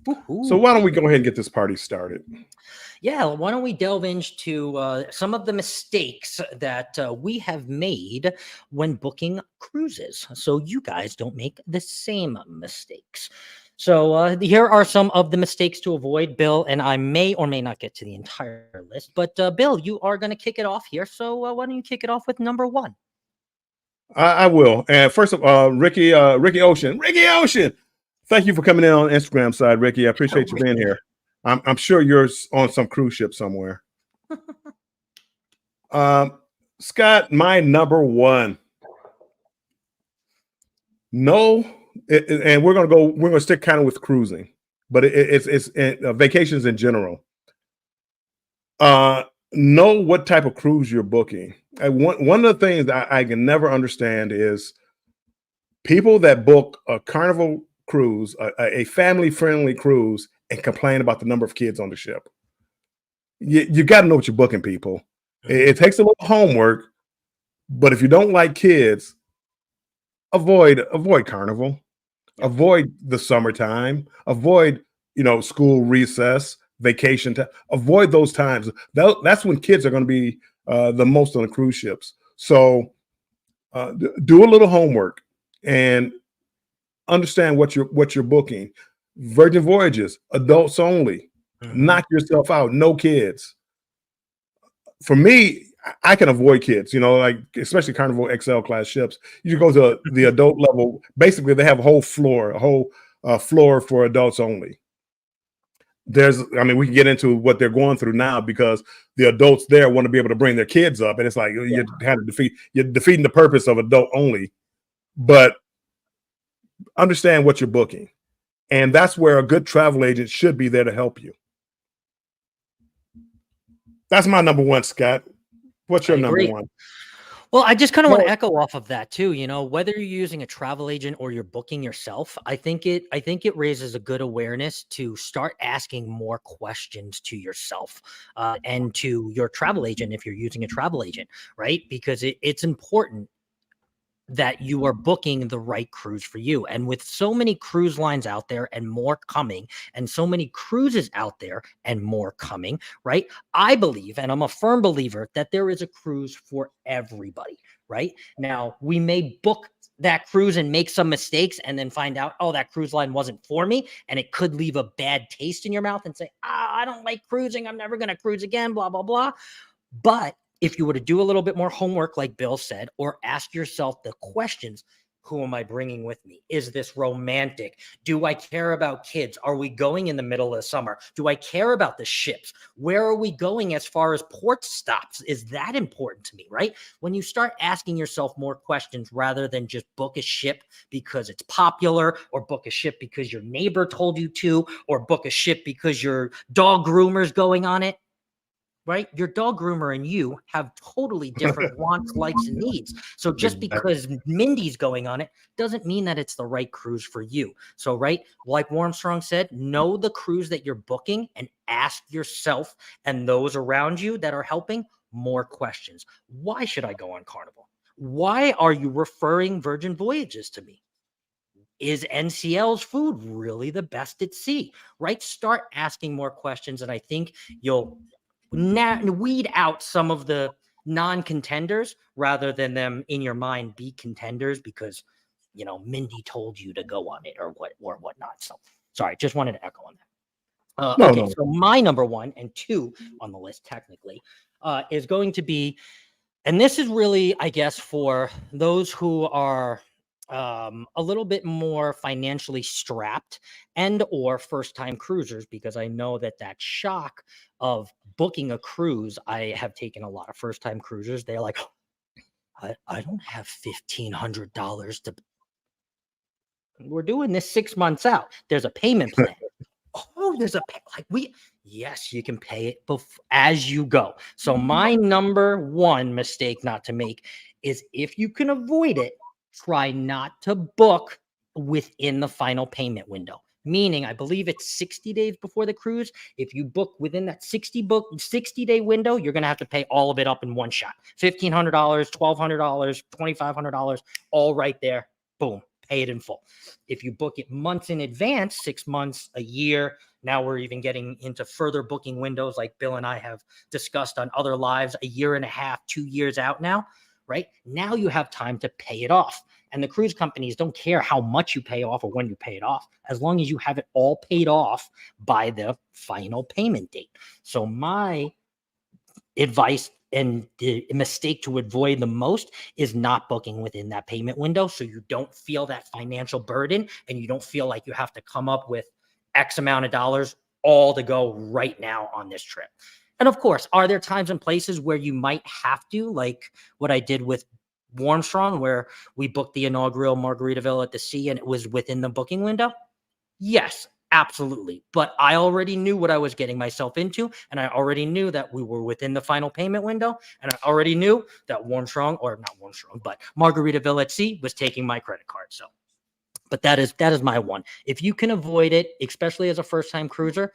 So Woohoo. why don't we go ahead and get this party started? Yeah, why don't we delve into some of the mistakes that we have made when booking cruises so you guys don't make the same mistakes. So here are some of the mistakes to avoid, Bill, and I may or may not get to the entire list. But Bill, you are going to kick it off here. So why don't you kick it off with number one? I will. And first of all, Ricky Ocean, thank you for coming in on Instagram side, Ricky. I appreciate you being here. I'm sure you're on some cruise ship somewhere. Scott, my number one. No, and we're gonna stick kind of with cruising, but it's vacations in general. Know what type of cruise you're booking. One of the things that I can never understand is people that book a Carnival cruise, a family-friendly cruise, and complain about the number of kids on the ship. You got to know what you're booking, people. It takes a little homework, but if you don't like kids, avoid Carnival, avoid the summertime, avoid school recess, vacation time, avoid those times. That's when kids are going to be the most on the cruise ships. So do a little homework and understand what you're booking. Virgin Voyages, adults only. Knock yourself out. No kids. For me, I can avoid kids, like especially Carnival XL class ships. You go to the adult level. Basically, they have a whole floor for adults only. We can get into what they're going through now because the adults there want to be able to bring their kids up, and it's like you're defeating the purpose of adult only. But understand what you're booking, and that's where a good travel agent should be there to help you. That's my number one, Scott. What's your number one? Well, I just kind of want to echo off of that too. Whether you're using a travel agent or you're booking yourself, I think it raises a good awareness to start asking more questions to yourself and to your travel agent if you're using a travel agent, right? Because it's important that you are booking the right cruise for you. And with so many cruise lines out there and more coming, and so many cruises out there and more coming, right? I believe, and I'm a firm believer, that there is a cruise for everybody, right? Now, we may book that cruise and make some mistakes and then find out, oh, that cruise line wasn't for me. And it could leave a bad taste in your mouth and say, I don't like cruising. I'm never going to cruise again, blah, blah, blah. But if you were to do a little bit more homework, like Bill said, or ask yourself the questions, who am I bringing with me? Is this romantic? Do I care about kids? Are we going in the middle of the summer? Do I care about the ships? Where are we going as far as port stops? Is that important to me, right? When you start asking yourself more questions rather than just book a ship because it's popular, or book a ship because your neighbor told you to, or book a ship because your dog groomer's going on it, right? Your dog groomer and you have totally different wants, likes, and needs. So just because Mindy's going on it doesn't mean that it's the right cruise for you. So, right, like Armstrong said, know the cruise that you're booking and ask yourself and those around you that are helping more questions. Why should I go on Carnival? Why are you referring Virgin Voyages to me? Is NCL's food really the best at sea, right? Start asking more questions, and I think you'll weed out some of the non-contenders rather than them in your mind be contenders because Mindy told you to go on it or whatnot. So sorry, just wanted to echo on that. No. So my number one and two on the list technically is going to be, and this is really, I guess, for those who are a little bit more financially strapped and or first-time cruisers, because I know that shock of booking a cruise, I have taken a lot of first-time cruisers. They're like, I don't have $1,500 to. We're doing this 6 months out. There's a payment plan. Oh, there's yes, you can pay it as you go. So my number one mistake not to make is, if you can avoid it, try not to book within the final payment window. Meaning, I believe it's 60 days before the cruise. If you book within that 60-day window, you're going to have to pay all of it up in one shot. $1,500, $1,200, $2,500, all right there. Boom. pay it in full. If you book it months in advance, 6 months, a year, now we're even getting into further booking windows like Bill and I have discussed on other lives, a year and a half, 2 years out now, right? Now you have time to pay it off. And the cruise companies don't care how much you pay off or when you pay it off, as long as you have it all paid off by the final payment date. So my advice and the mistake to avoid the most is not booking within that payment window, so you don't feel that financial burden and you don't feel like you have to come up with X amount of dollars all to go right now on this trip. And of course, are there times and places where you might have to, like what I did with Warmstrong, where we booked the inaugural Margaritaville at the Sea and it was within the booking window? Yes, absolutely. But I already knew what I was getting myself into, and I already knew that we were within the final payment window, and I already knew that Warmstrong, or not Warmstrong, but Margaritaville at Sea was taking my credit card. So, but that is my one. If you can avoid it, especially as a first-time cruiser,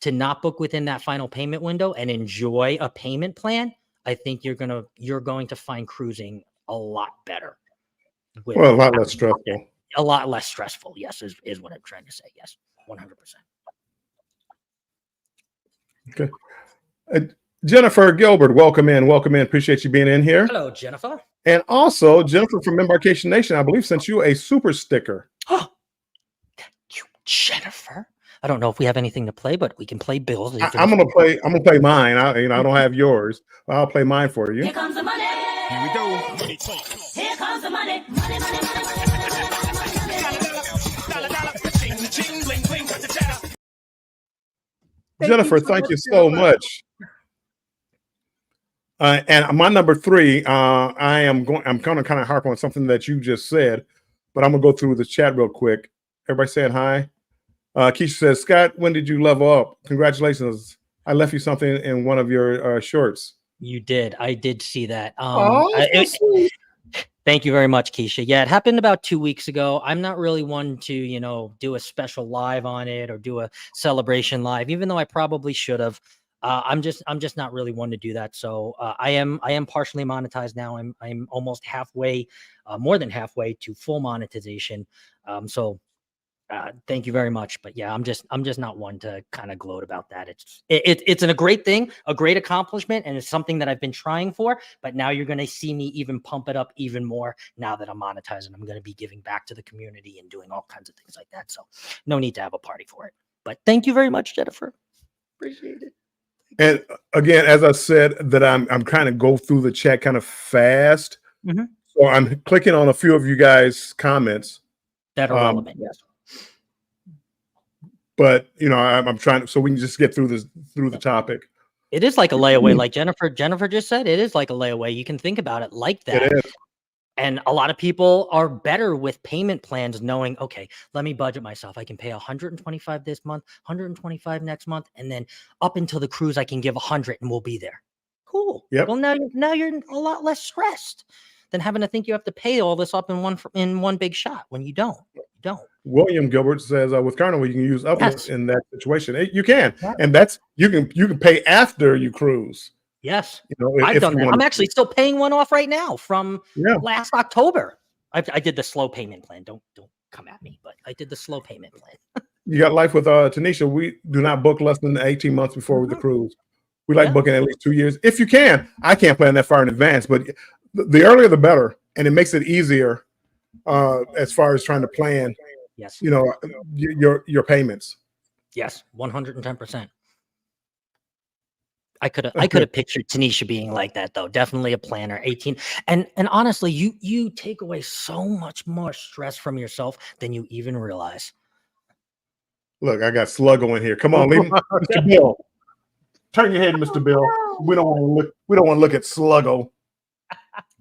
to not book within that final payment window and enjoy a payment plan, I think you're going to find cruising a lot better. Well, a lot less stressful. A lot less stressful. Yes, is what I'm trying to say. Yes, 100%. Okay. Jennifer Gilbert, welcome in. Welcome in. Appreciate you being in here. Hello, Jennifer. And also, Jennifer from Embarkation Nation, I believe, sent you a super sticker. Oh, you, Jennifer. I don't know if we have anything to play, but we can play Bill's. I'm gonna play mine. I don't have yours. I'll play mine for you. Here comes the money. Here we go. Here comes the money. Money, money, money, Jennifer, thank you so much. And my number 3, I'm gonna kind of harp on something that you just said, but I'm gonna go through the chat real quick. Everybody saying hi. Keisha says, Scott, when did you level up? Congratulations. I left you something in one of your shorts. You did. I did see that. Oh, thank you very much, Keisha. Yeah, it happened about 2 weeks ago. I'm not really one to, do a special live on it or do a celebration live, even though I probably should have. I'm just not really one to do that. So I am partially monetized now. I'm almost halfway, more than halfway to full monetization. Thank you very much. But yeah, I'm just not one to kind of gloat about that. It's a great thing, a great accomplishment, and it's something that I've been trying for. But now you're going to see me even pump it up even more now that I'm monetizing. I'm going to be giving back to the community and doing all kinds of things like that. So no need to have a party for it. But thank you very much, Jennifer. Appreciate it. And again, as I said, that I'm trying to go through the chat kind of fast. Mm-hmm. So I'm clicking on a few of you guys' comments that are relevant. Yes. But I'm trying, so we can just get through the topic. It is like a layaway, like Jennifer just said. It is like a layaway. You can think about it like that. It is. And a lot of people are better with payment plans, knowing, okay, let me budget myself. I can pay 125 this month, 125 next month, and then up until the cruise, I can give 100 and we'll be there. Cool. Yep. Well, now you're a lot less stressed than having to think you have to pay all this up in one big shot when you don't. William Gilbert says, with Carnival, you can use uplift in that situation. You can, yeah. And that's you can pay after you cruise. Yes, I've done that. I'm actually still paying one off right now from last October. I did the slow payment plan. Don't come at me, but I did the slow payment plan. You got life with Tanisha. We do not book less than 18 months before the cruise. We like booking at least 2 years if you can. I can't plan that far in advance, but the earlier the better, and it makes it easier as far as trying to plan. Yes, your payments. Yes, 110%. I could have pictured Tanisha being like that, though. Definitely a planner. 18, and honestly, you take away so much more stress from yourself than you even realize. Look, I got Sluggo in here. Come on, leave Mr. Bill. Turn your head, Mr. Bill. We don't want to look at Sluggo.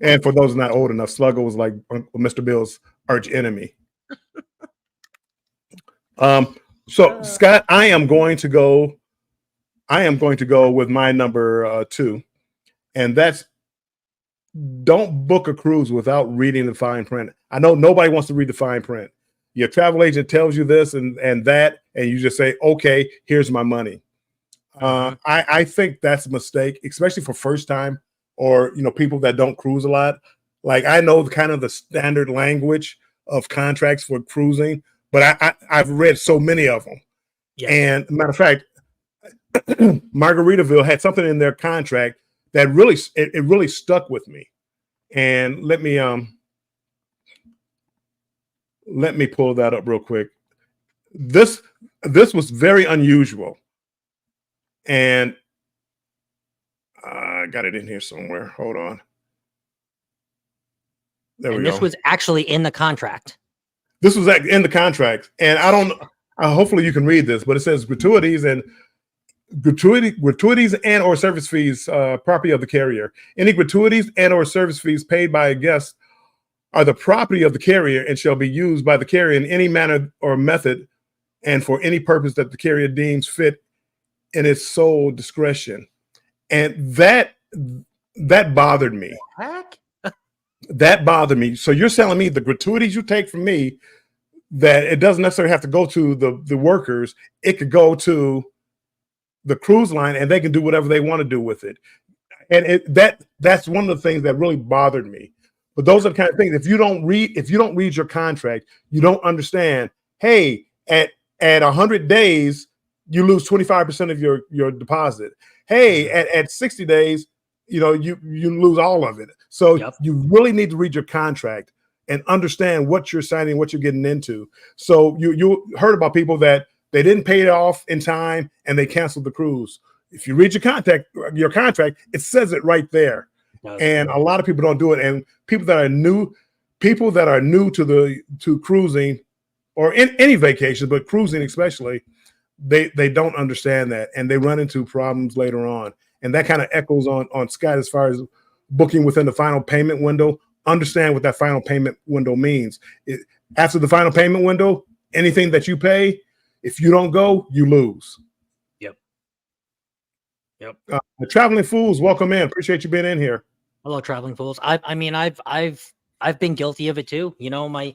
And for those not old enough, Sluggo was like Mr. Bill's arch enemy. So Scott, I am going to go with my number 2, and that's don't book a cruise without reading the fine print. I know nobody wants to read the fine print. Your travel agent tells you this and that, and you just say, okay, here's my money. I think that's a mistake, especially for first time or people that don't cruise a lot. Like I know kind of the standard language of contracts for cruising, but I've read so many of them. Yes. And matter of fact, Margaritaville had something in their contract that really it really stuck with me. And let me pull that up real quick. This was very unusual, and I got it in here somewhere. Hold on. There we go. This was actually in the contract. This was in the contract, and I don't. Hopefully, you can read this, but it says gratuities and or service fees, property of the carrier. Any gratuities and or service fees paid by a guest are the property of the carrier and shall be used by the carrier in any manner or method and for any purpose that the carrier deems fit in its sole discretion. And that bothered me. Heck? That bothered me. So you're telling me the gratuities you take from me, that it doesn't necessarily have to go to the workers. It could go to the cruise line and they can do whatever they want to do with it. And that's one of the things that really bothered me. But those are the kind of things, if you don't read your contract, you don't understand, hey, at 100 days, you lose 25% of your deposit. Hey, at 60 days, you lose all of it. So you really need to read your contract and understand what you're signing, what you're getting into. So you heard about people that they didn't pay it off in time and they canceled the cruise. If you read your contract, it says it right there. And a lot of people don't do it. And people that are new to cruising or in any vacation, but cruising especially, they don't understand that, and they run into problems later on. And that kind of echoes on Scott as far as booking within the final payment window. Understand what that final payment window means. After the final payment window, anything that you pay, if you don't go, you lose. Yep. The Traveling Fools, welcome in. Appreciate you being in here. Hello, Traveling Fools. I mean, I've been guilty of it too. You know, my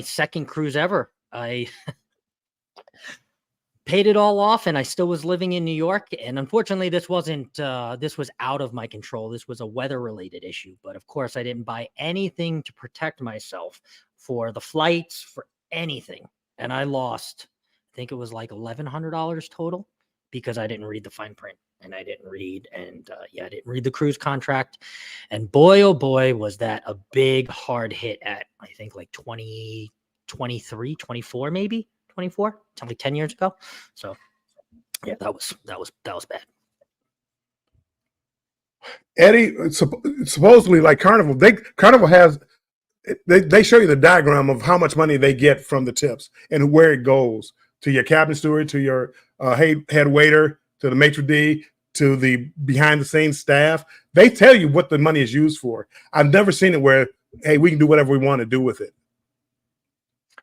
second cruise ever, I paid it all off, and I still was living in New York. And unfortunately, this was out of my control. This was a weather-related issue. But of course, I didn't buy anything to protect myself for the flights, for anything, and I lost. I think it was like $1,100 total because I didn't read the fine print. And I didn't read, I didn't read the cruise contract. And boy, oh boy, was that a big hard hit at, I think, like 2023, 24, maybe 24, like 10 years ago. So yeah, that was bad. Eddie, supposedly like Carnival, Carnival has, they show you the diagram of how much money they get from the tips and where it goes to your cabin steward, to your head waiter, to the maitre d', to the behind the scenes staff. They tell you what the money is used for. I've never seen it where, hey, we can do whatever we want to do with it.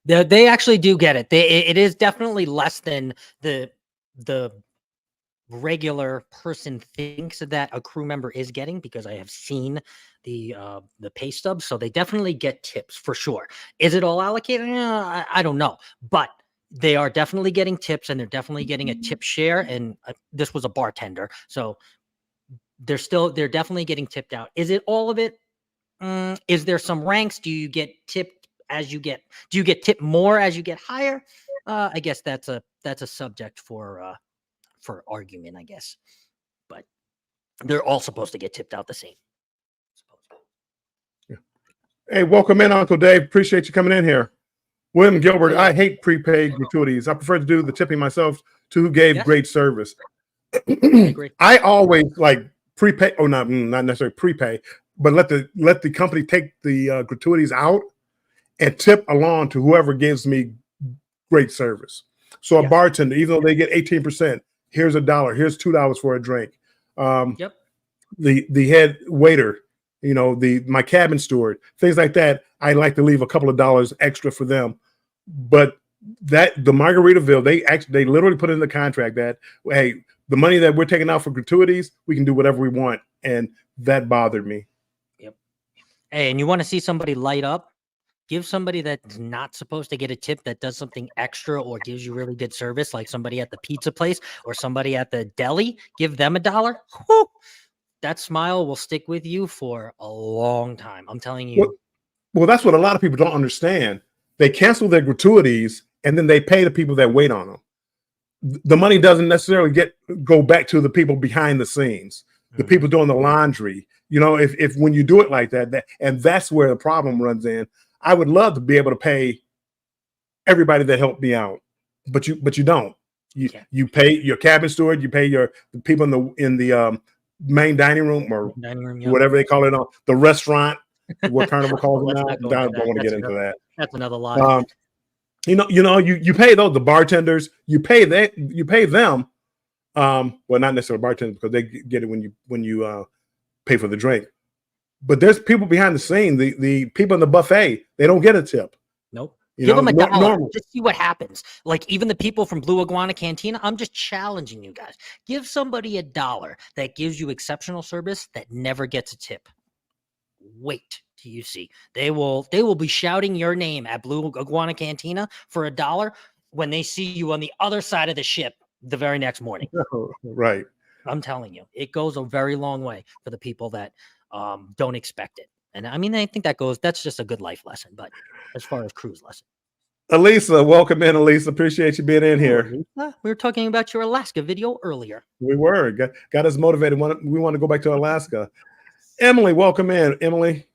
They actually do get it. It is definitely less than the regular person thinks that a crew member is getting, because I have seen the pay stubs. So they definitely get tips for sure. Is it all allocated? I don't know, but they are definitely getting tips, and they're definitely getting a tip share. And this was a bartender, so they're definitely getting tipped out. Is it all of it? Is there some ranks? Do you get tipped as you get? Do you get tipped more as you get higher? I guess that's a subject for argument, I guess. But they're all supposed to get tipped out the same. Yeah. Hey, welcome in, Uncle Dave. Appreciate you coming in here. William Gilbert, I hate prepaid gratuities. I prefer to do the tipping myself to who gave great service. I always like prepay, or not necessarily prepay, but let the company take the gratuities out and tip along to whoever gives me great service. So a bartender, even though they get 18%, here's $1, here's $2 for a drink. The head waiter, my cabin steward, things like that. I like to leave a couple of dollars extra for them. But the Margaritaville, they literally put in the contract that, hey, the money that we're taking out for gratuities, we can do whatever we want. And that bothered me. Yep. Hey, and you want to see somebody light up? Give somebody that's not supposed to get a tip that does something extra or gives you really good service, like somebody at the pizza place or somebody at the deli. Give them $1. Whew, that smile will stick with you for a long time. I'm telling you. Well, that's what a lot of people don't understand. They cancel their gratuities and then they pay the people that wait on them. The money doesn't necessarily go back to the people behind the scenes, the people doing the laundry. You know, if when you do it like that, and that's where the problem runs in. I would love to be able to pay everybody that helped me out, but you don't. You pay your cabin steward, you pay the people in the main dining room or whatever they call it on the restaurant. What Carnival calls it now. I don't want to get into that. That's another lie. You pay those, the bartenders, you pay them. Well, not necessarily bartenders because they get it when you pay for the drink. But there's people behind the scene, the people in the buffet, they don't get a tip. Nope. Give them $1. Just see what happens. Like even the people from Blue Iguana Cantina, I'm just challenging you guys. Give somebody $1 that gives you exceptional service that never gets a tip. Wait till you see. They will be shouting your name at Blue Iguana Cantina for $1 when they see you on the other side of the ship the very next morning. Right. I'm telling you, it goes a very long way for the people that don't expect it. And I mean, I think that's just a good life lesson. But as far as cruise lesson. Elisa, welcome in, Elisa. Appreciate you being in here. Elisa, we were talking about your Alaska video earlier. We were. Got us motivated. We want to go back to Alaska. Emily, welcome in. Emily.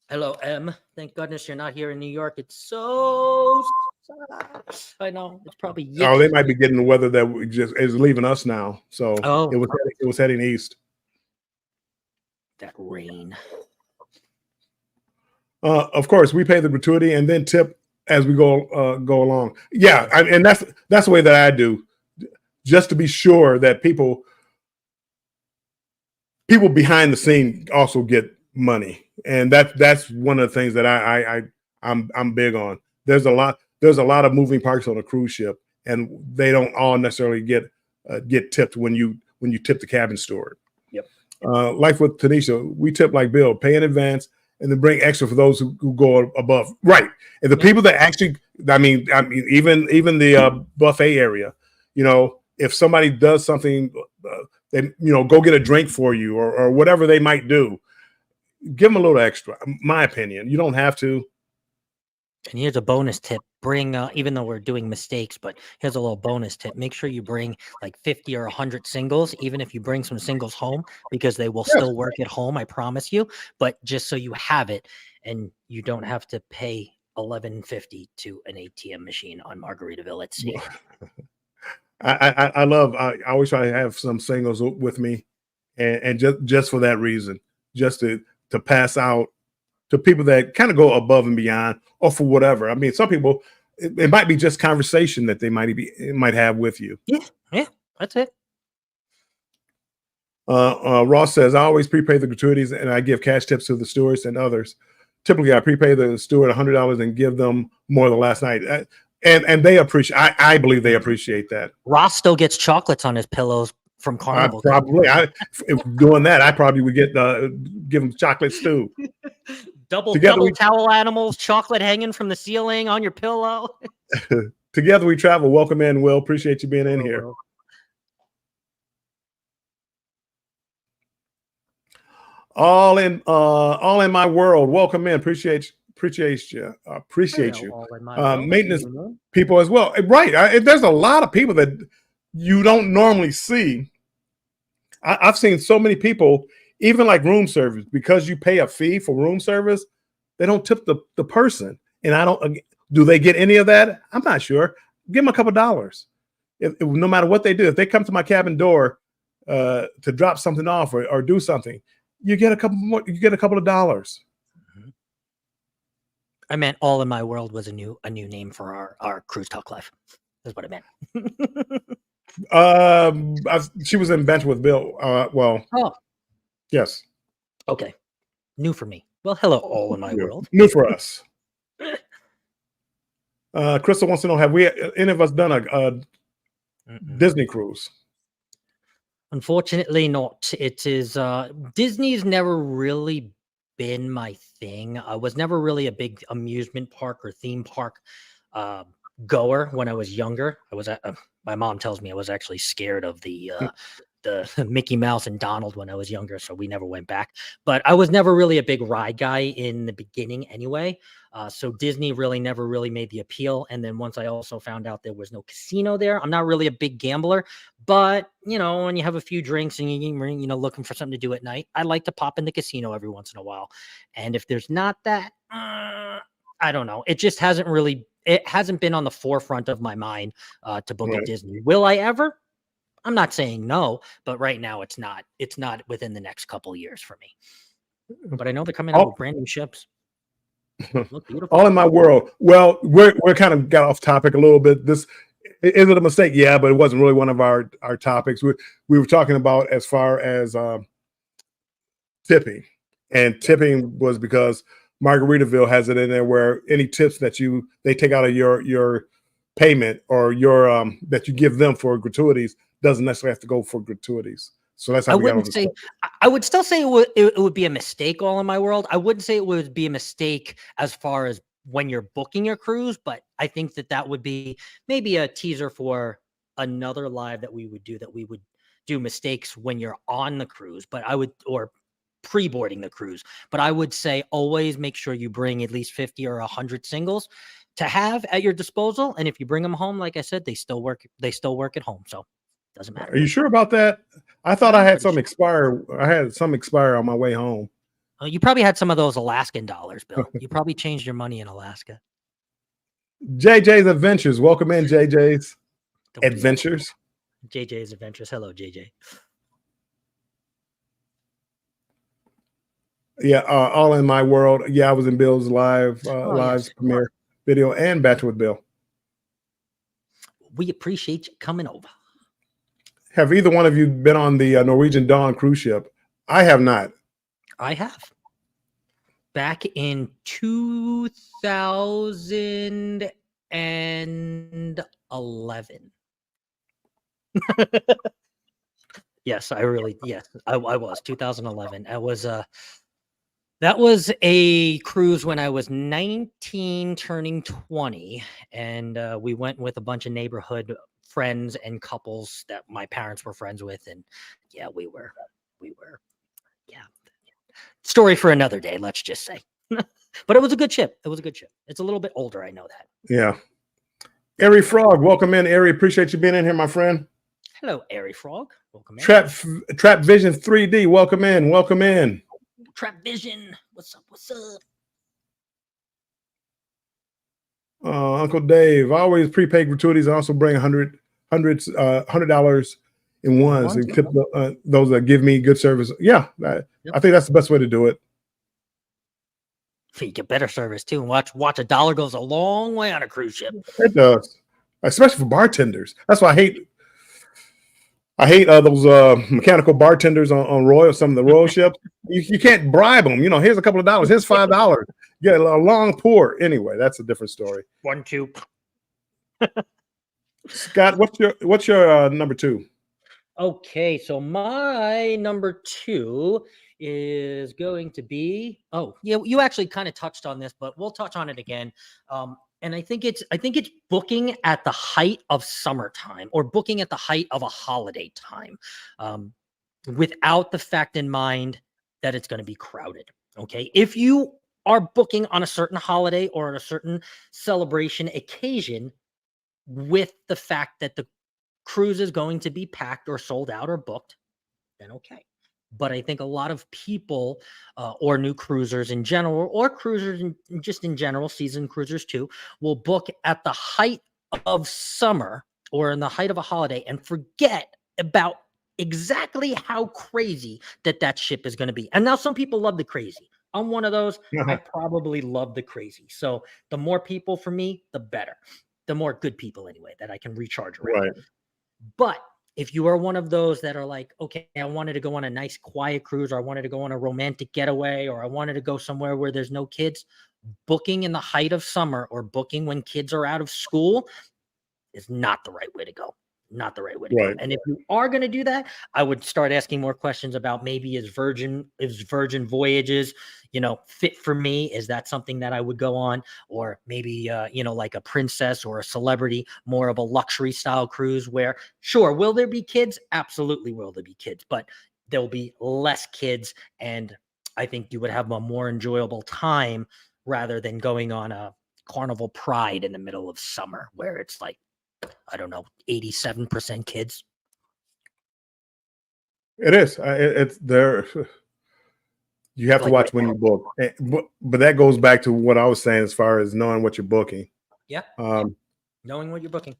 Hello, Em. Thank goodness you're not here in New York. It's so sad. I know. It's probably Oh, they might be getting the weather that just is leaving us now. So it was heading east. That rain. Of course, we pay the gratuity and then tip as we go along. Yeah, and that's the way that I do, just to be sure that people behind the scene also get money, and that's one of the things that I'm big on. There's a lot of moving parts on a cruise ship, and they don't all necessarily get tipped when you tip the cabin steward. Yep. Like with Tanisha, we tip like Bill, pay in advance, and then bring extra for those who go above. Right. And the people that actually, I mean, even the buffet area, if somebody does something, they go get a drink for you or whatever they might do, give them a little extra. My opinion, you don't have to. And here's a bonus tip. Bring, even though we're doing mistakes, but here's a little bonus tip. Make sure you bring like 50 or 100 singles, even if you bring some singles home, because they will still work at home, I promise you. But just so you have it and you don't have to pay $11.50 to an ATM machine on Margaritaville at sea. I always try to have some singles with me, and just for that reason, just to pass out to people that kind of go above and beyond, or for whatever. I mean, some people, it might be just conversation that they might have with you. Yeah, that's it. Ross says, I always prepay the gratuities and I give cash tips to the stewards and others. Typically, I prepay the steward $100 and give them more than last night. And they appreciate. I believe they appreciate that. Ross still gets chocolates on his pillows from Carnival. If doing that, I probably would give them chocolates too. Double towel animals, chocolate hanging from the ceiling on your pillow. Together we travel. Welcome in, Will. Appreciate you being in here. All in my world. Welcome in. Appreciate you. Maintenance people as well. Right. There's a lot of people that you don't normally see. I've seen so many people, even like room service, because you pay a fee for room service, they don't tip the person. And do they get any of that? I'm not sure. Give them a couple $. No matter what they do, if they come to my cabin door to drop something off or do something, you get a couple more. You get a couple of $. I meant All in My World was a new name for our Cruise Talk Live. That's what I meant. She was in Bench with Bill. Yes. Okay. New for me. Well, hello, All in My World. New for us. Crystal wants to know, have any of us done a Disney cruise? Unfortunately not. It is Disney's never really been my thing. I was never really a big amusement park or theme park goer when I was younger. I was my mom tells me I was actually scared of the the Mickey Mouse and Donald when I was younger, so we never went back. But I was never really a big ride guy in the beginning anyway. So Disney really never really made the appeal. And then once I also found out there was no casino there, I'm not really a big gambler, but when you have a few drinks and you looking for something to do at night, I like to pop in the casino every once in a while. And if there's not that, I don't know. It just hasn't been on the forefront of my mind to book at Disney. Will I ever? I'm not saying no, but right now it's not within the next couple of years for me. But I know they're coming out with brand new ships. Look beautiful. All in my world. Well, we're kind of got off topic a little bit. This is it a mistake? Yeah, but it wasn't really one of our topics. We were talking about as far as tipping, and tipping was because Margaritaville has it in there where any tips that they take out of your payment or your that you give them for gratuities doesn't necessarily have to go for gratuities. So that's how I would still say it would be a mistake all in my world. I wouldn't say it would be a mistake as far as when you're booking your cruise, but I think that would be maybe a teaser for another live that we would do mistakes when you're on the cruise, or pre-boarding the cruise. But I would say always make sure you bring at least 50 or 100 singles to have at your disposal. And if you bring them home, like I said, they still work at home. So doesn't matter. Are you sure about that? I thought I had some expire. I had some expire on my way home. You probably had some of those Alaskan dollars, Bill. You probably changed your money in Alaska. JJ's Adventures. Welcome in, JJ's Adventures. JJ's Adventures. Hello, JJ. Yeah, all in my world. Yeah, I was in Bill's live premiere video and Bachelor with Bill. We appreciate you coming over. Have either one of you been on the Norwegian Dawn cruise ship? I have not. I have. Back in 2011. Yes, I was 2011. That was a cruise when I was 19 turning 20, and we went with a bunch of neighborhood friends and couples that my parents were friends with, and yeah, we were story for another day, let's just say. But it was a good ship. It's a little bit older, I know that. Yeah. Airy Frog, welcome in. Airy, appreciate you being in here, my friend. Hello, Airy Frog. Welcome in. Trap Vision 3D, welcome in. Trap Vision, what's up? Uncle Dave, I always prepaid gratuities and also bring $100 in ones and tip those that give me good service. Yeah, I think that's the best way to do it. You get better service too, and watch $1 goes a long way on a cruise ship. It does, especially for bartenders. That's why I hate those mechanical bartenders on some of the Royal ships. You can't bribe them. Here's a couple of dollars. Here's $5. Get a long pour. Anyway, that's a different story. 1, 2. Scott, what's your number 2? Okay, so my number 2 is going to be. Oh, yeah, you actually kind of touched on this, but we'll touch on it again. And I think it's booking at the height of summertime or booking at the height of a holiday time, without the fact in mind that it's going to be crowded. Okay, if you are booking on a certain holiday or on a certain celebration occasion, with the fact that the cruise is going to be packed or sold out or booked, then okay. But I think a lot of people or new cruisers in general, or cruisers just in general, seasoned cruisers too, will book at the height of summer or in the height of a holiday and forget about exactly how crazy that ship is going to be. And now some people love the crazy. I'm one of those. I probably love the crazy. So the more people for me, the better. The more good people anyway that I can recharge around. Right. But if you are one of those that are like, okay, I wanted to go on a nice quiet cruise, or I wanted to go on a romantic getaway, or I wanted to go somewhere where there's no kids, booking in the height of summer or booking when kids are out of school is not the right way to go. not the right way to go. Right. And if you are going to do that, I would start asking more questions about maybe is Virgin Voyages, fit for me? Is that something that I would go on? Or maybe, like a princess or a celebrity, more of a luxury style cruise where, sure, will there be kids? Absolutely will there be kids, but there'll be less kids. And I think you would have a more enjoyable time rather than going on a Carnival Pride in the middle of summer where it's like, I don't know, 87% kids. It is. It's there. You have to watch when you book. But that goes back to what I was saying as far as knowing what you're booking. Yeah. Knowing what you're booking.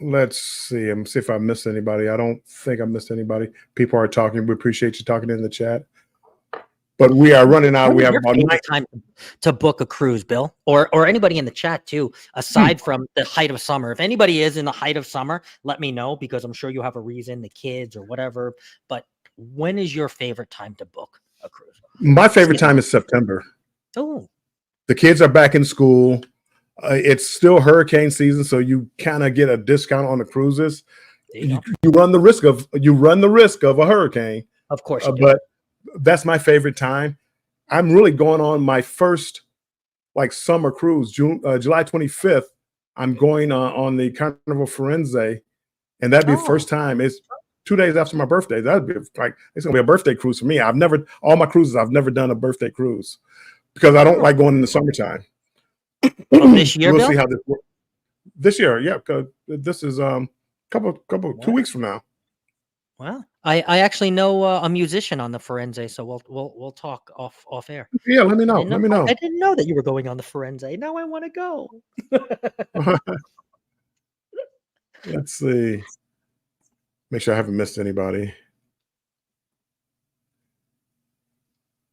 Let's see. I'm see if I missed anybody. I don't think I missed anybody. People are talking. We appreciate you talking in the chat. But we are running out. We have about time to book a cruise, Bill, or anybody in the chat too. Aside from the height of summer, if anybody is in the height of summer, let me know because I'm sure you have a reason, the kids or whatever. But when is your favorite time to book a cruise? My favorite time is September. Oh, the kids are back in school. It's still hurricane season, so you kind of get a discount on the cruises. You run the risk of a hurricane, of course, but that's my favorite time. I'm really going on my first summer cruise, July 25th. I'm going on the Carnival Firenze, and that'd be the first time. It's 2 days after my birthday. That'd be it's gonna be a birthday cruise for me. I've never done a birthday cruise because I don't like going in the summertime. This year, we'll Bill? see how this works. This year, yeah, because this is couple 2 weeks from now. Well, I actually know a musician on the Firenze, so we'll talk off air. Yeah, let me know. Let me know. I didn't know that you were going on the Firenze. Now I want to go. Let's see. Make sure I haven't missed anybody.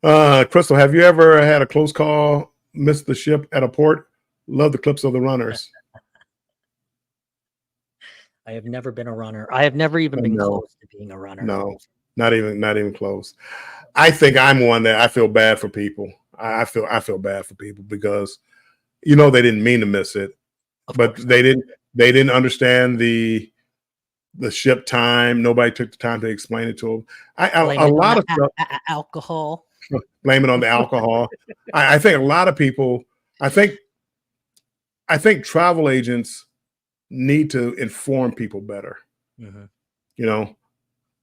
Crystal, have you ever had a close call, missed the ship at a port? Love the clips of the runners. I have never been a runner. I have never even been close to being a runner. No, not even close. I think I'm one that I feel bad for people. I feel bad for people because they didn't mean to miss it, but they didn't understand the ship time. Nobody took the time to explain it to them. A lot of stuff. Alcohol. Blame it on the alcohol. I think a lot of people. I think travel agents need to inform people better. Mm-hmm.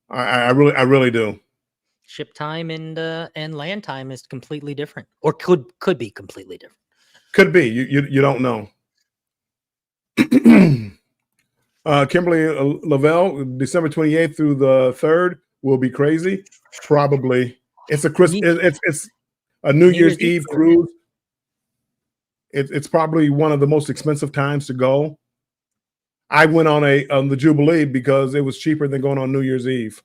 I really do. Ship time and land time is completely different, or could be completely different. Could be. You don't know. Kimberly Lavelle, December 28th through the 3rd will be crazy. Probably. It's a it's a New Year's Eve cruise. It's probably one of the most expensive times to go. I went on the Jubilee because it was cheaper than going on New Year's Eve.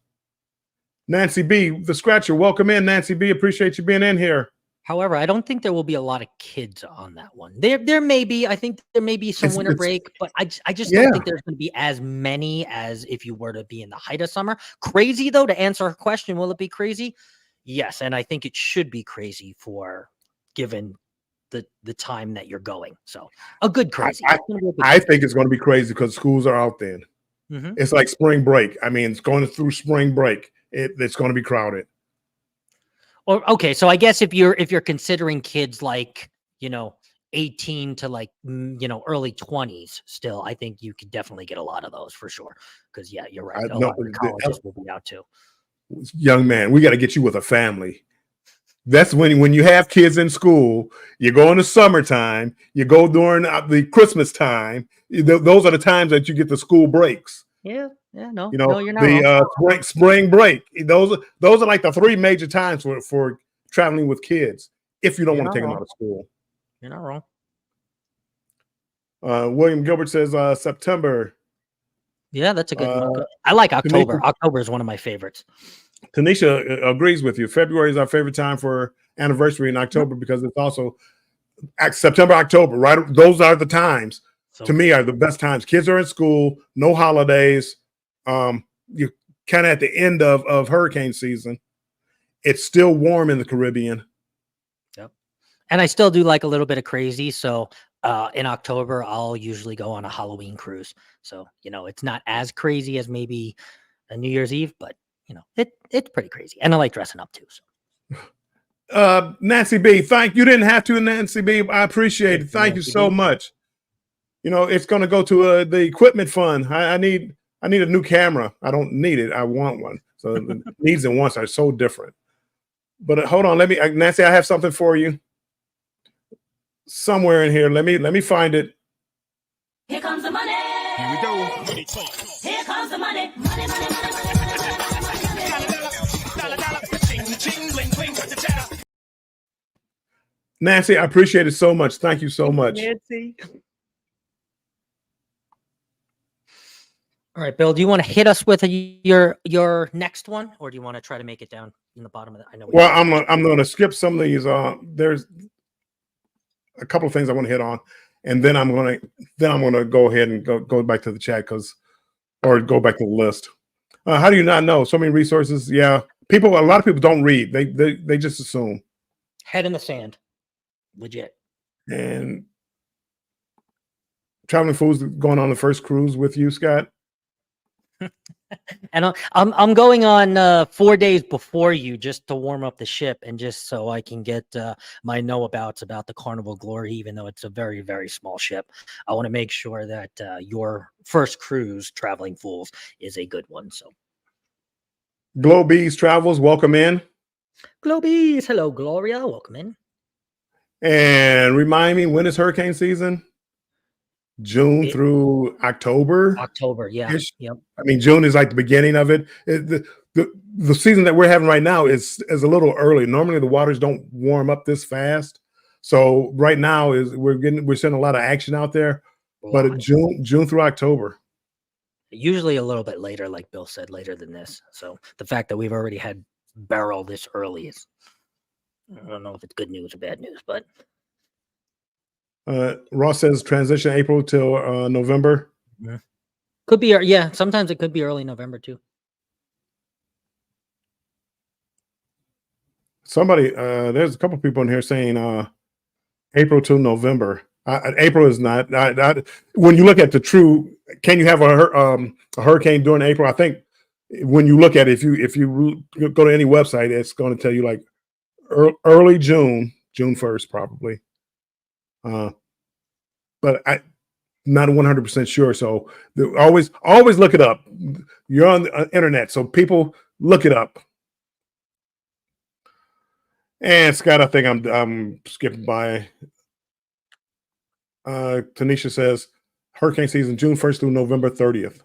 Nancy B, the Scratcher, welcome in, Nancy B. Appreciate you being in here. However, I don't think there will be a lot of kids on that one. There may be. I think there may be some winter break, but I just don't think there's going to be as many as if you were to be in the height of summer. Crazy though, to answer her question, will it be crazy? Yes, and I think it should be crazy for given the time that you're going. So a good crazy. I think it's going to be crazy because schools are out then. Mm-hmm. It's like spring break. I mean, it's going through spring break. It's going to be crowded. Or okay, so I guess if you're considering kids like 18 to early 20s, still, I think you could definitely get a lot of those for sure. Because you're right. A lot of colleges will be out too. Young man, we got to get you with a family. That's when you have kids in school, you go in the summertime, you go during the Christmas time. Those are the times that you get the school breaks. Yeah, no, you're not the spring break. Those are like the 3 major times for traveling with kids if you don't want to take them out of school. You're not wrong. William Gilbert says September. Yeah, that's a good one. I like October. October is one of my favorites. Tanisha agrees with you. February is our favorite time for anniversary in October because it's also September, October, right? Those are the times to me are the best times. Kids are in school, no holidays. You're kind of at the end of hurricane season. It's still warm in the Caribbean. Yep. And I still do like a little bit of crazy. So In October, I'll usually go on a Halloween cruise. So, it's not as crazy as maybe a New Year's Eve, but it's pretty crazy. And I like dressing up too. So Nancy B, thank you. Didn't have to, Nancy B. I appreciate it. Thank you Nancy so B. much. It's going to go to the equipment fund. I need a new camera. I don't need it. I want one. So the needs and wants are so different. But hold on, Nancy, I have something for you. Somewhere in here. Let me find it. Here comes the money. Here we go. Here comes the money. Money, money, money. Nancy, I appreciate it so much. Thank you so much. Nancy. All right, Bill, do you want to hit us with your next one, or do you want to try to make it down in the bottom of that? I know. Well, I'm going to skip some of these. There's a couple of things I want to hit on, and then I'm going to go ahead and go back to the chat or go back to the list. How do you not know? So many resources. Yeah, a lot of people don't read. They just assume. Head in the sand. Legit. And Traveling Fools going on the first cruise with you, Scott. And I'm going on 4 days before you, just to warm up the ship and just so I can get my know-abouts about the Carnival Glory, even though it's a very, very small ship. I want to make sure that your first cruise, Traveling Fools, is a good one. So, Globees Travels, welcome in. Globees, hello, Gloria, welcome in. And remind me, when is hurricane season? June through October. October, yeah. Yep. I mean, June is like the beginning of it. The season that we're having right now is a little early. Normally, the waters don't warm up this fast. So right now we're seeing a lot of action out there. But June through October. Usually a little bit later, like Bill said, later than this. So the fact that we've already had barrel this early is, I don't know if it's good news or bad news, but. Ross says transition April till November. Yeah. Could be, yeah. Sometimes it could be early November too. Somebody, there's a couple people in here saying April to November. April is not. When you look at the true, can you have a hurricane during April? I think when you look at it, if you go to any website, it's going to tell you like early June 1st probably. But I'm not 100% sure. So always look it up. You're on the internet, so people look it up. And Scott, I think I'm skipping by. Tanisha says hurricane season June 1st through November 30th.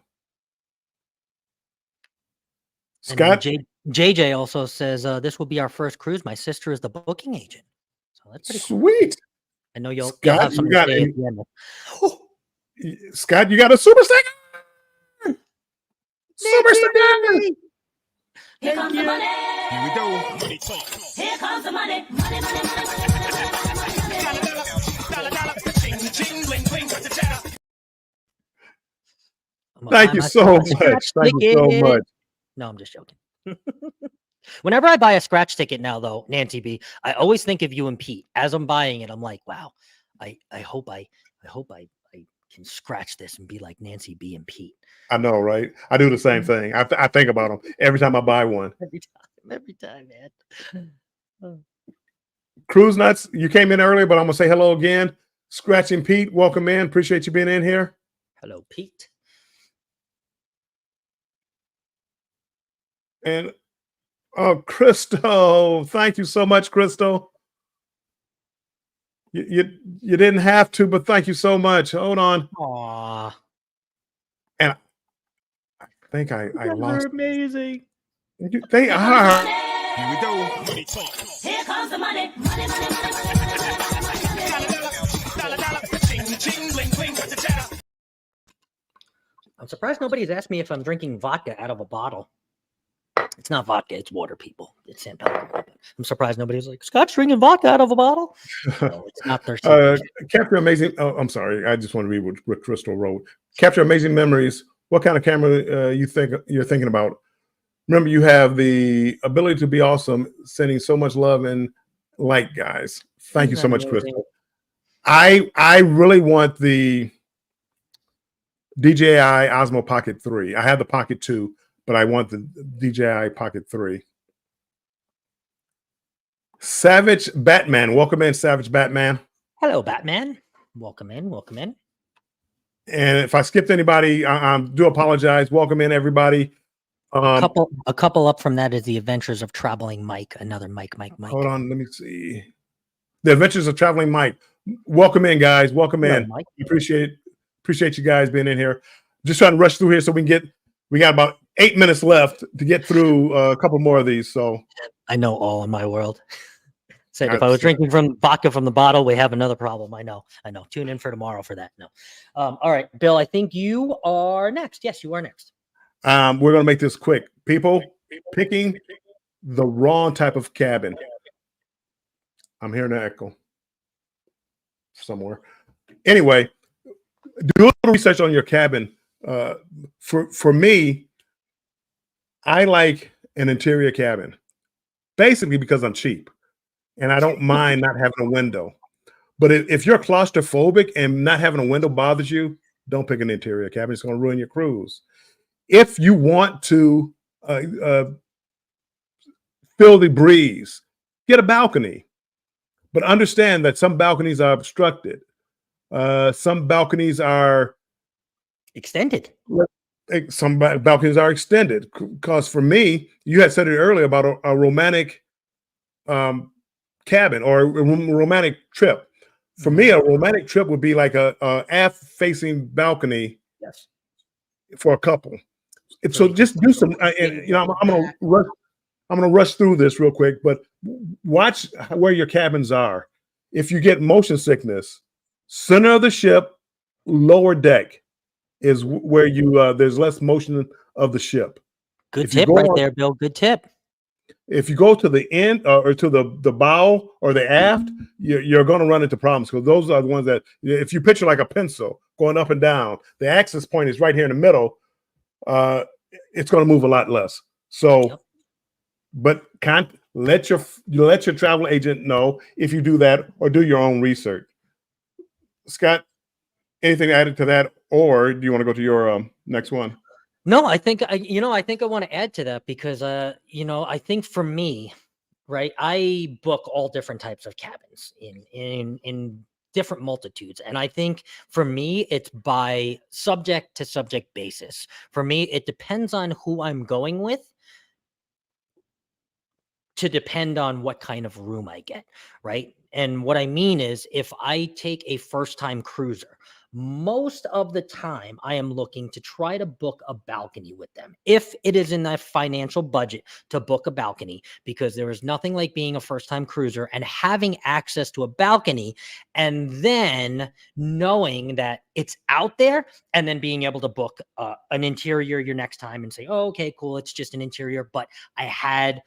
Scott, JJ also says this will be our first cruise. My sister is the booking agent, so that's pretty sweet. Cool. I know you'll Scott, have some at the end. Scott, you got a super sticker. Super sticker. Here comes the money. Here we go. Here comes the money. Money, money, Thank you so much. Thank you so much. No, I'm just joking. Whenever I buy a scratch ticket now, though, Nancy B, I always think of you and Pete. As I'm buying it, I'm like, wow, I hope I can scratch this and be like Nancy B and Pete. I know, right? I do the same thing. I think about them every time I buy one. Every time, man. Cruise Nuts, you came in earlier, but I'm gonna say hello again. Scratching Pete, welcome in. Appreciate you being in here. Hello, Pete. And Crystal, thank you so much, Crystal. You didn't have to, but thank you so much. Hold on. Aww. And I think I lost. Amazing. They are. Here we go. Here comes the money. Money, money, I'm surprised nobody's asked me if I'm drinking vodka out of a bottle. It's not vodka, it's water, people. It's San Pellegrino. I'm surprised nobody's like, Scott's drinking vodka out of a bottle. No, it's not thirsty. Capture amazing. Oh, I'm sorry. I just want to read what Crystal wrote. Capture amazing memories. What kind of camera you're thinking about? Remember, you have the ability to be awesome, sending so much love and light, guys. Thank you so much, Crystal. I really want the DJI Osmo Pocket 3. I have the Pocket 2, but I want the DJI Pocket 3. Savage Batman. Welcome in, Savage Batman. Hello, Batman. Welcome in. Welcome in. And if I skipped anybody, I do apologize. Welcome in, everybody. A couple up from that is the Adventures of Traveling Mike. Another Mike. Hold on, let me see. The Adventures of Traveling Mike. Welcome in, guys. Welcome Hello, in. Mike. Appreciate you guys being in here. Just trying to rush through here so we got about 8 minutes left to get through a couple more of these. So I know all in my world. Said if I was drinking from vodka from the bottle, we have another problem. I know. Tune in for tomorrow for that. No. All right, Bill, I think you are next. Yes, you are next. we're going to make this quick. People picking the wrong type of cabin. I'm hearing an echo somewhere. Anyway, do a little research on your cabin. For me, I like an interior cabin, basically because I'm cheap and I don't mind not having a window. But if you're claustrophobic and not having a window bothers you, don't pick an interior cabin. It's going to ruin your cruise. If you want to feel the breeze, get a balcony. But understand that some balconies are obstructed. Some balconies are extended. Some balconies are extended. Because for me, you had said it earlier about a romantic cabin or a romantic trip. For me, a romantic trip would be like a aft-facing balcony. Yes. For a couple. So just do some. And you know, I'm gonna rush through this real quick, but watch where your cabins are. If you get motion sickness, center of the ship, lower deck is where you there's less motion of the ship. Good tip right there, Bill. Good tip. If you go to the end or to the bow or the aft, you're going to run into problems because those are the ones that, if you picture like a pencil going up and down, the axis point is right here in the middle. It's going to move a lot less. So, but can't let your travel agent know if you do that or do your own research. Scott, anything added to that, or do you want to go to your next one? No, I think I want to add to that because I think for me, right, I book all different types of cabins in different multitudes. And I think for me, it's by subject to subject basis. For me, it depends on who I'm going with to depend on what kind of room I get, right? And what I mean is if I take a first-time cruiser, most of the time I am looking to try to book a balcony with them if it is in that financial budget to book a balcony, because there is nothing like being a first-time cruiser and having access to a balcony and then knowing that it's out there and then being able to book an interior your next time and say, oh, okay, cool, it's just an interior, but I had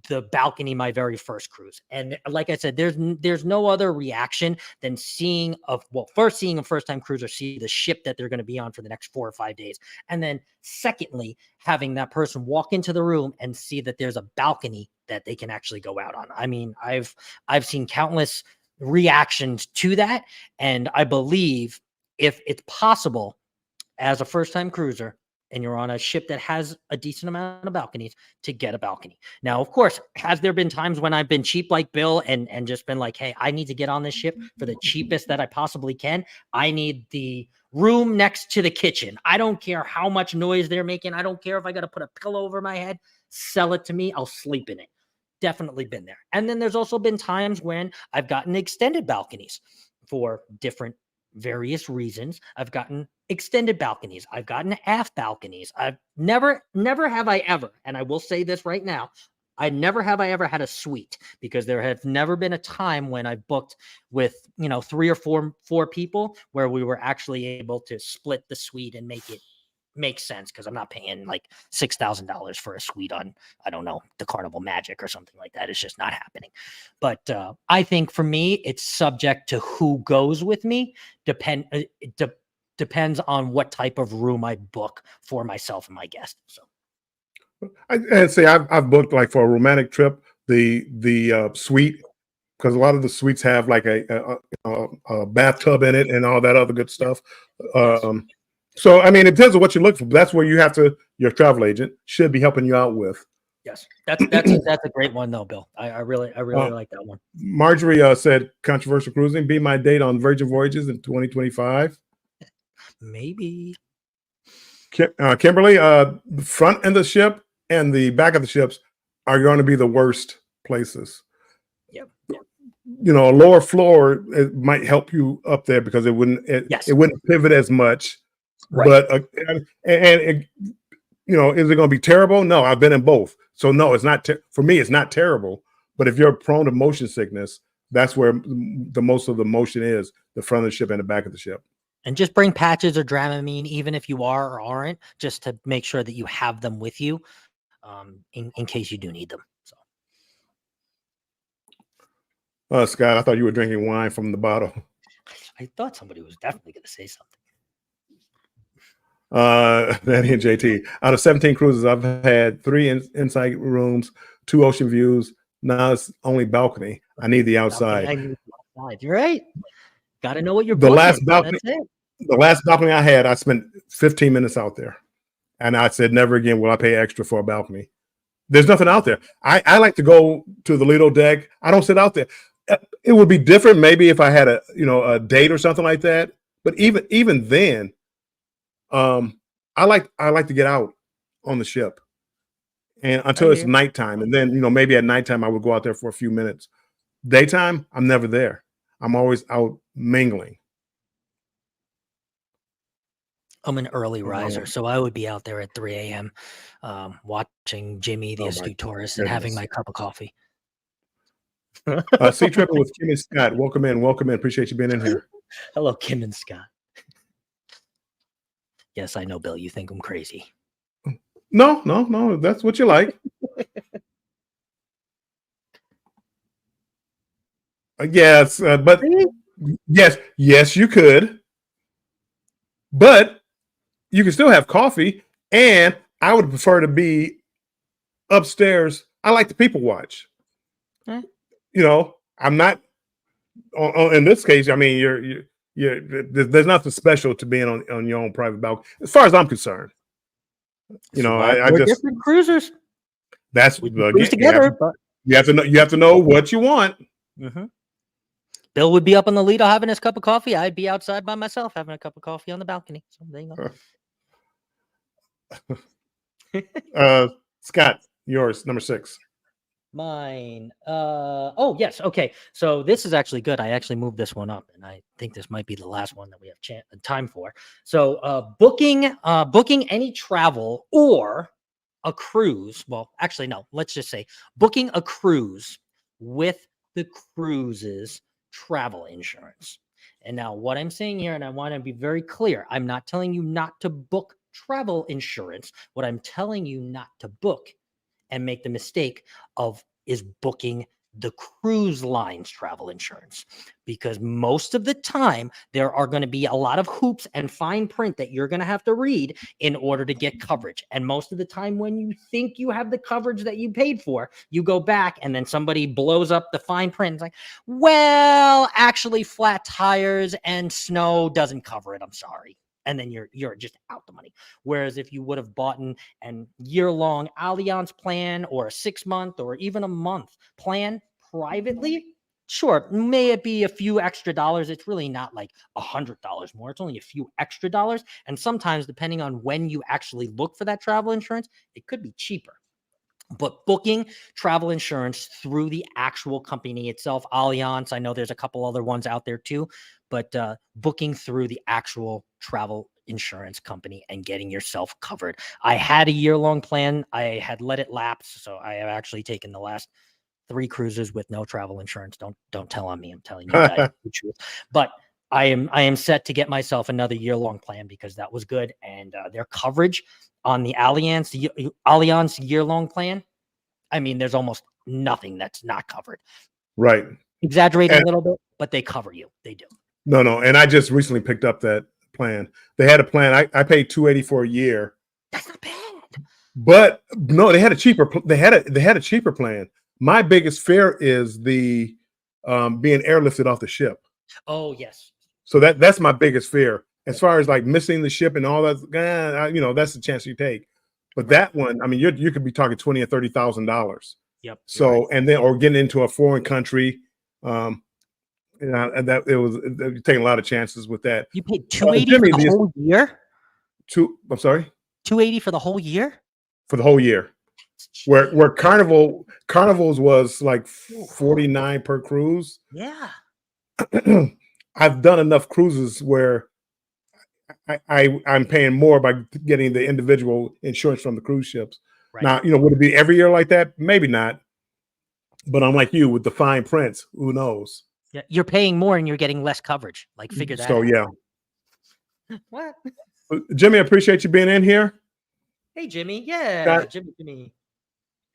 the balcony my very first cruise. And like I said, there's no other reaction than seeing a first-time cruiser see the ship that they're going to be on for the next 4 or 5 days, and then secondly having that person walk into the room and see that there's a balcony that they can actually go out on. I mean, I've seen countless reactions to that, and I believe if it's possible as a first-time cruiser and you're on a ship that has a decent amount of balconies, to get a balcony. Now, of course, has there been times when I've been cheap like Bill and just been like, hey, I need to get on this ship for the cheapest that I possibly can. I need the room next to the kitchen. I don't care how much noise they're making. I don't care if I got to put a pillow over my head. Sell it to me. I'll sleep in it. Definitely been there. And then there's also been times when I've gotten extended balconies for different various reasons. I've gotten extended balconies. I've gotten aft balconies. I've never have I ever, and I will say this right now, never have I ever had a suite, because there have never been a time when I booked with, 3 or 4 people where we were actually able to split the suite and make it make sense, because I'm not paying like $6,000 for a suite on, I don't know, the Carnival Magic or something like that. It's just not happening. But I think for me, it's subject to who goes with me. Depends on what type of room I book for myself and my guest. So I'd say I've booked, like, for a romantic trip, the suite because a lot of the suites have like a bathtub in it and all that other good stuff. So I mean, it depends on what you look for. That's where you have to. Your travel agent should be helping you out with. Yes, that's a great one though, Bill. I really like that one. Marjorie said controversial cruising be my date on Virgin Voyages in 2025. Maybe. Kimberly, the front end of the ship and the back of the ships are going to be the worst places. Yep. You know, a lower floor it might help you up there because it wouldn't pivot as much. Right. But you know, is it going to be terrible? No, I've been in both. So no, it's not for me. It's not terrible. But if you're prone to motion sickness, that's where the most of the motion is: the front of the ship and the back of the ship. And just bring patches or Dramamine, even if you are or aren't, just to make sure that you have them with you, in case you do need them. So, Scott, I thought you were drinking wine from the bottle. I thought somebody was definitely going to say something. Danny and JT. Out of 17 cruises, I've had 3 inside rooms, 2 ocean views. Now it's only balcony. I need the outside. I need the outside. You're right. Got to know what you're. The booking. last balcony. The last balcony I had, I spent 15 minutes out there, and I said, never again will I pay extra for a balcony. There's nothing out there. I like to go to the Lido deck. I don't sit out there. It would be different maybe if I had a date or something like that. But even then. I like to get out on the ship and until it's nighttime. And then, maybe at nighttime I would go out there for a few minutes. Daytime, I'm never there. I'm always out mingling. I'm an early riser, so I would be out there at 3 a.m. Watching Jimmy, the astute tourist, and having my cup of coffee. Sea Tripping with Kim and Scott. Welcome in. Appreciate you being in here. Hello, Kim and Scott. Yes, I know, Bill. You think I'm crazy. No. That's what you like. Yes, but yes, you could. But you can still have coffee, and I would prefer to be upstairs. I like to people watch. I'm not. In this case, I mean, there's nothing special to being on your own private balcony, as far as I'm concerned. We're different cruisers. That's cruise together. You have to know what you want. Mm-hmm. Bill would be up on the Lido having his cup of coffee. I'd be outside by myself having a cup of coffee on the balcony. So there you go. Scott, yours, number 6. Mine. Oh, yes. Okay. So this is actually good. I actually moved this one up, and I think this might be the last one that we have time for. So booking any travel or a cruise. Well, actually, no. Let's just say booking a cruise with the cruise's travel insurance. And now what I'm saying here, and I want to be very clear, I'm not telling you not to book travel insurance. What I'm telling you not to book and make the mistake of is booking the cruise line's travel insurance, because most of the time there are going to be a lot of hoops and fine print that you're going to have to read in order to get coverage. And most of the time when you think you have the coverage that you paid for, you go back and then somebody blows up the fine print. It's like, well, actually flat tires and snow doesn't cover it. I'm sorry. And then you're just out the money. Whereas if you would have bought an year-long Allianz plan or a 6-month or even a month plan privately, sure, may it be a few extra dollars. It's really not like $100 more. It's only a few extra dollars. And sometimes, depending on when you actually look for that travel insurance, it could be cheaper. But booking travel insurance through the actual company itself, Allianz, I know there's a couple other ones out there too, but booking through the actual travel insurance company and getting yourself covered. I had a year-long plan. I had let it lapse, so I have actually taken the last 3 cruises with no travel insurance. Don't tell on me. I'm telling you guys the truth. But I am set to get myself another year-long plan because that was good, and their coverage on the Allianz year-long plan, I mean, there's almost nothing that's not covered. Right. Exaggerating a little bit, but they cover you. They do. No. And I just recently picked up that plan. They had a plan. I paid $280 for a year. That's not bad. But no, they had a cheaper. They had a cheaper plan. My biggest fear is the being airlifted off the ship. Oh yes. So that's my biggest fear. As far as like missing the ship and all that, you know, that's the chance you take. But that one, I mean, you could be talking $20,000 or $30,000. Yep. So and then or getting into a foreign country, you know, and that you're taking a lot of chances with that. You paid $280 Jimmy, for the whole year. I'm sorry, $280 for the whole year. for the whole year. Where Carnival's was like 49 per cruise. Yeah. I've done enough cruises where I'm paying more by getting the individual insurance from the cruise ships. Right. Now, you know, would it be every year like that? Maybe not. But I'm like you with the fine prints. Who knows? Yeah, you're paying more and you're getting less coverage. Like, figure that So out. yeah. What? Jimmy, I appreciate you being in here. Hey, Jimmy. Yeah, Got- Jimmy.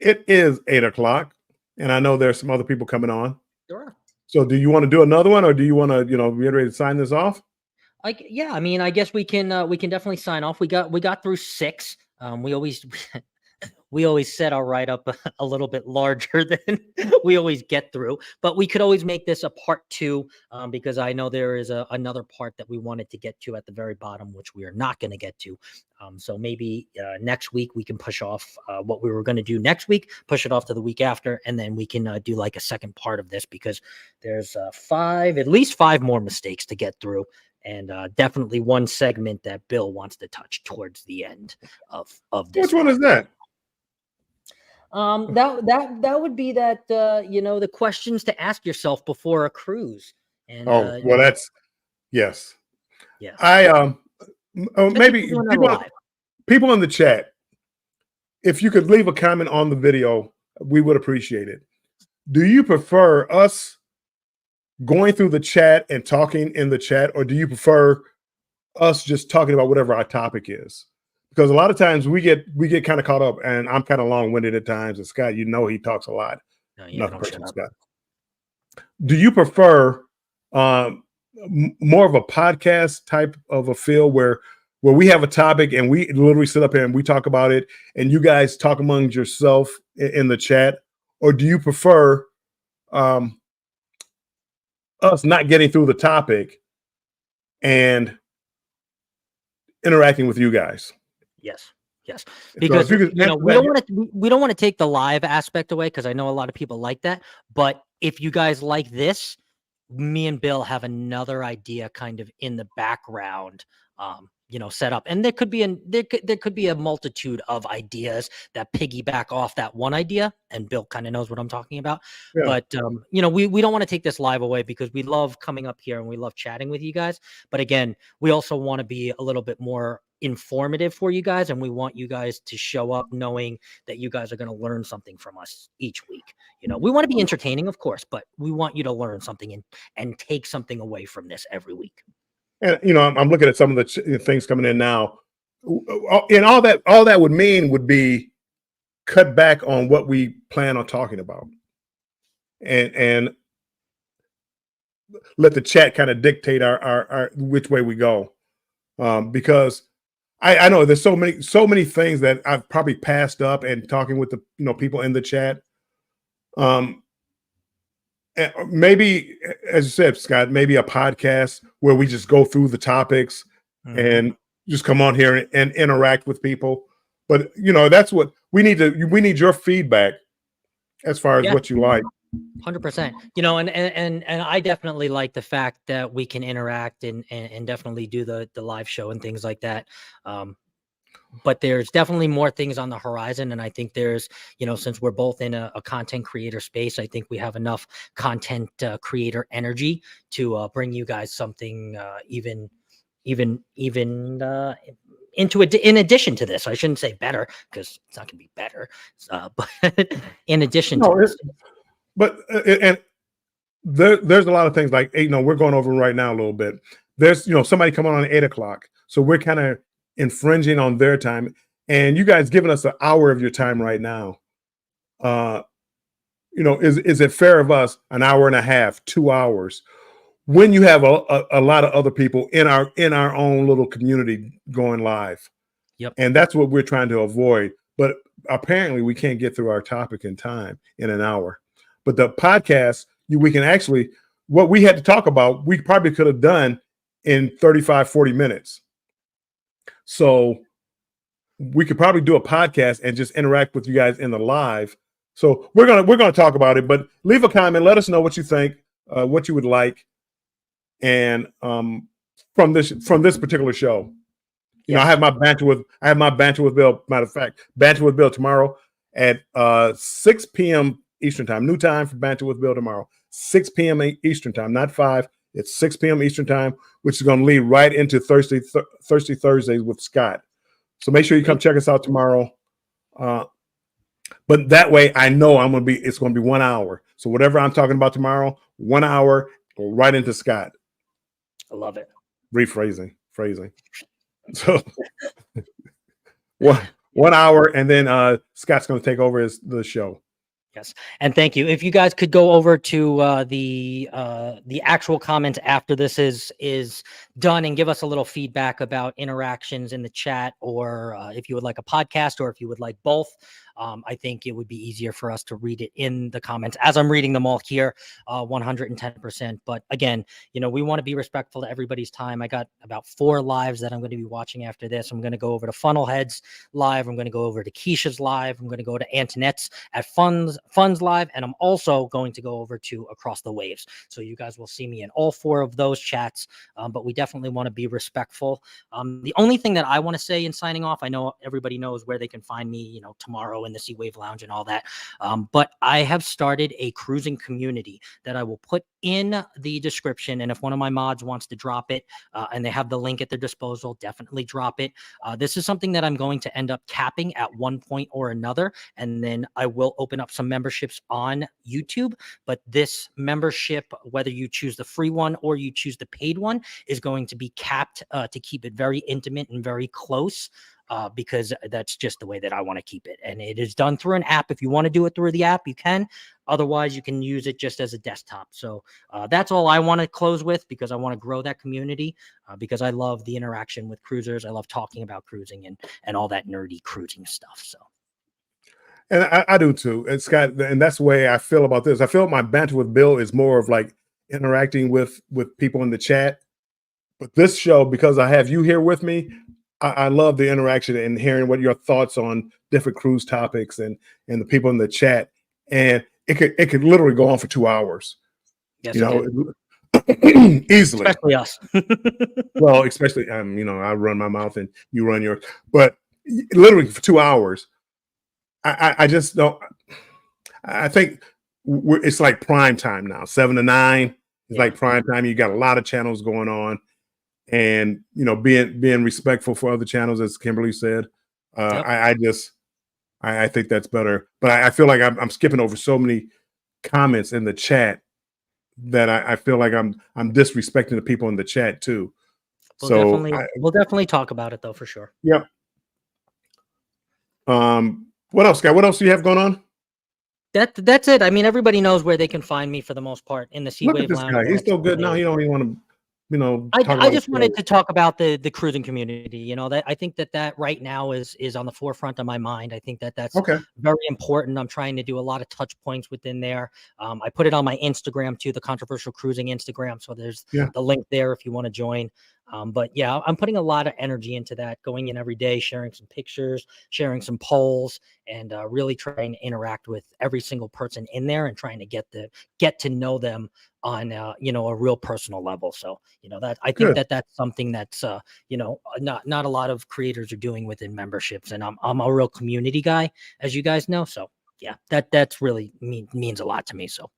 It is 8:00, and I know there's some other people coming on. Sure. So do you want to do another one, or do you want to, you know, get ready to sign this off? Yeah, I mean, I guess we can definitely sign off. We got through 6. We always set our write up a little bit larger than we always get through, but we could always make this a part 2 because I know there is another part that we wanted to get to at the very bottom, which we are not going to get to. So maybe next week we can push off what we were going to do next week, push it off to the week after, and then we can do like a second part of this because there's at least 5 more mistakes to get through. And definitely one segment that Bill wants to touch towards the end of this. Which one is that? That would be that you know, the questions to ask yourself before a cruise. And Well, that's yes. Yeah. Maybe Doing that live. people in the chat, if you could leave a comment on the video, we would appreciate it. Do you prefer us going through the chat and talking in the chat, or do you prefer us just talking about whatever our topic is? Because a lot of times we get kind of caught up, and I'm kind of long-winded at times. And Scott, you know, he talks a lot. No, yeah, Nothing don't personal, shut up. Scott. Do you prefer more of a podcast type of a feel where we have a topic and we literally sit up here and we talk about it, and you guys talk among yourself in the chat, or do you prefer us not getting through the topic and interacting with you guys? Yes. So Because if you could you know, answer we don't want to take the live aspect away because I know a lot of people like that. But if you guys like this, me and Bill have another idea kind of in the background, you know, set up. And there could be a multitude of ideas that piggyback off that one idea. And Bill kind of knows what I'm talking about. Yeah. But you know, we don't want to take this live away because we love coming up here and we love chatting with you guys. But again, we also want to be a little bit more informative for you guys, and we want you guys to show up knowing that you guys are going to learn something from us each week. You know, we want to be entertaining, of course, but we want you to learn something and take something away from this every week. And you know, I'm looking at some of the things coming in now, and all that would mean would be cut back on what we plan on talking about, and let the chat kind of dictate our which way we go, because I know there's so many things that I've probably passed up and talking with the, you know, people in the chat. Maybe, as you said, Scott, maybe a podcast where we just go through the topics and just come on here and interact with people. But you know, that's what we need we need your feedback as far as what you like. 100%. You know, and I definitely like the fact that we can interact and definitely do the live show and things like that. But there's definitely more things on the horizon. And I think there's, you know, since we're both in a content creator space, I think we have enough content creator energy to bring you guys something even in addition to this. I shouldn't say better because it's not going to be better. But in addition to this. But and there's a lot of things like, you know, we're going over right now a little bit. There's, you know, somebody coming on at 8:00, so we're kind of infringing on their time, and you guys giving us an hour of your time right now. You know, is it fair of us an hour and a half, 2 hours, when you have a lot of other people in our own little community going live? Yep. And that's what we're trying to avoid. But apparently we can't get through our topic in time in an hour. But the podcast, we can actually, what we had to talk about, we probably could have done in 35, 40 minutes. So we could probably do a podcast and just interact with you guys in the live. So we're gonna talk about it, but leave a comment, let us know what you think, what you would like, and from this particular show. You know, I have my banter with Bill. Matter of fact, banter with Bill tomorrow at 6 p.m. Eastern time. New time for banter with Bill tomorrow. 6 p.m. Eastern time, not 5. It's 6 p.m. Eastern time, which is going to lead right into Thirsty Thursdays with Scott. So make sure you come check us out tomorrow. But that way, I know it's going to be 1 hour. So whatever I'm talking about tomorrow, 1 hour, go right into Scott. I love it. Phrasing. So 1 hour, and then Scott's going to take over the show. Yes, and thank you. If you guys could go over to the actual comments after this is done and give us a little feedback about interactions in the chat, or if you would like a podcast, or if you would like both. I think it would be easier for us to read it in the comments as I'm reading them all here, 110%. But again, you know, we want to be respectful to everybody's time. I got about 4 lives that I'm going to be watching after this. I'm going to go over to Funnelhead's live. I'm going to go over to Keisha's live. I'm going to go to Antoinette's at Funds live. And I'm also going to go over to Across the Waves. So you guys will see me in all 4 of those chats. But we definitely want to be respectful. The only thing that I want to say in signing off, I know everybody knows where they can find me, you know, tomorrow in the Sea Wave Lounge and all that. But I have started a cruising community that I will put in the description. And if one of my mods wants to drop it and they have the link at their disposal, definitely drop it. This is something that I'm going to end up capping at one point or another. And then I will open up some memberships on YouTube. But this membership, whether you choose the free one or you choose the paid one, is going to be capped to keep it very intimate and very close. Because that's just the way that I want to keep it. And it is done through an app. If you want to do it through the app, you can. Otherwise, you can use it just as a desktop. So that's all I want to close with, because I want to grow that community, because I love the interaction with cruisers. I love talking about cruising and all that nerdy cruising stuff. So. And I do too. And Scott, and that's the way I feel about this. I feel my banter with Bill is more of like interacting with people in the chat. But this show, because I have you here with me, I love the interaction and hearing what your thoughts on different cruise topics and the people in the chat. And it could literally go on for 2 hours. Yes, you know, easily. Especially us. Well, especially you know, I run my mouth and you run yours, but literally for 2 hours. I just don't. I think it's like prime time now, 7 to 9. It's like prime time. You got a lot of channels going on. And, you know, being respectful for other channels, as Kimberly said, I think that's better. But I feel like I'm skipping over so many comments in the chat that I feel like I'm disrespecting the people in the chat too. We'll definitely talk about it though, for sure. Yep. What else, Scott? What else do you have going on? That's it. I mean, everybody knows where they can find me for the most part in the Sea Wave Lounge. Guy. He's still good now. He don't even want to, you know. I just wanted to talk about the cruising community. You know, that I think that right now is on the forefront of my mind. I think that's very important. I'm trying to do a lot of touch points within there. I put it on my Instagram too, the Controversial Cruising Instagram. So there's the link there if you want to join. But yeah, I'm putting a lot of energy into that, going in every day, sharing some pictures, sharing some polls, and really trying to interact with every single person in there and trying to get to know them on you know, a real personal level. So, you know, that I think that's something that's you know, not a lot of creators are doing within memberships, and I'm a real community guy, as you guys know. So yeah, that's really means a lot to me. So.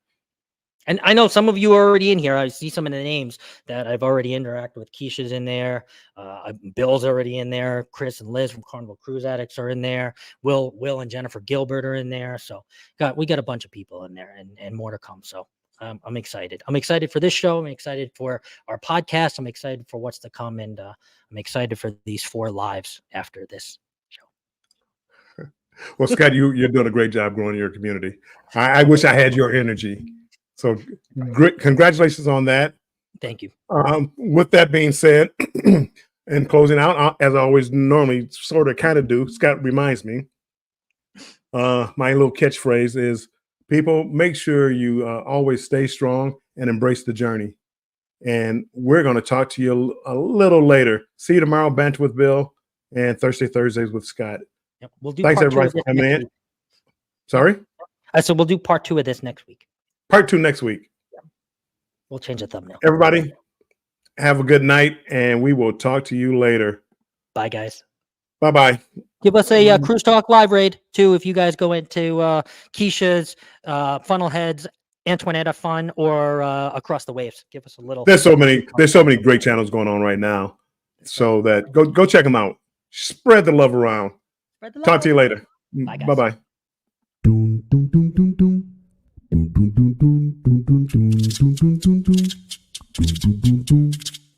And I know some of you are already in here. I see some of the names that I've already interacted with. Keisha's in there. Bill's already in there. Chris and Liz from Carnival Cruise Addicts are in there. Will and Jennifer Gilbert are in there. So we got a bunch of people in there and more to come. So I'm excited. I'm excited for this show. I'm excited for our podcast. I'm excited for what's to come. And I'm excited for these 4 lives after this show. Well, Scott, you're doing a great job growing your community. I wish I had your energy. So great, congratulations on that. Thank you. With that being said, and closing out, as I always normally sort of kind of do, Scott reminds me, my little catchphrase is people, make sure you always stay strong and embrace the journey. And we're going to talk to you a little later. See you tomorrow, Banter with Bill, and Thursdays with Scott. Yep. We'll do Thanks, part everybody, two of for this coming next in. week. Sorry? So we'll do part 2 of this next week. Part 2 next week. We'll change the thumbnail. Everybody, have a good night, and we will talk to you later. Bye, guys. Bye-bye. Give us a Cruise Talk live raid too if you guys go into Keisha's, Funnelheads, Antoinetta Fun, or Across the Waves. Give us a little. There's so many great channels going on right now. So that go check them out. Spread the love around. Spread the Talk love. to you later. Bye, guys. Bye-bye. Dun, dun, dun, dun, dun. Dun, dun, dun, dun, dun, dun, dun, dun, dun, dun, dun. Dun, dun, dun, dun.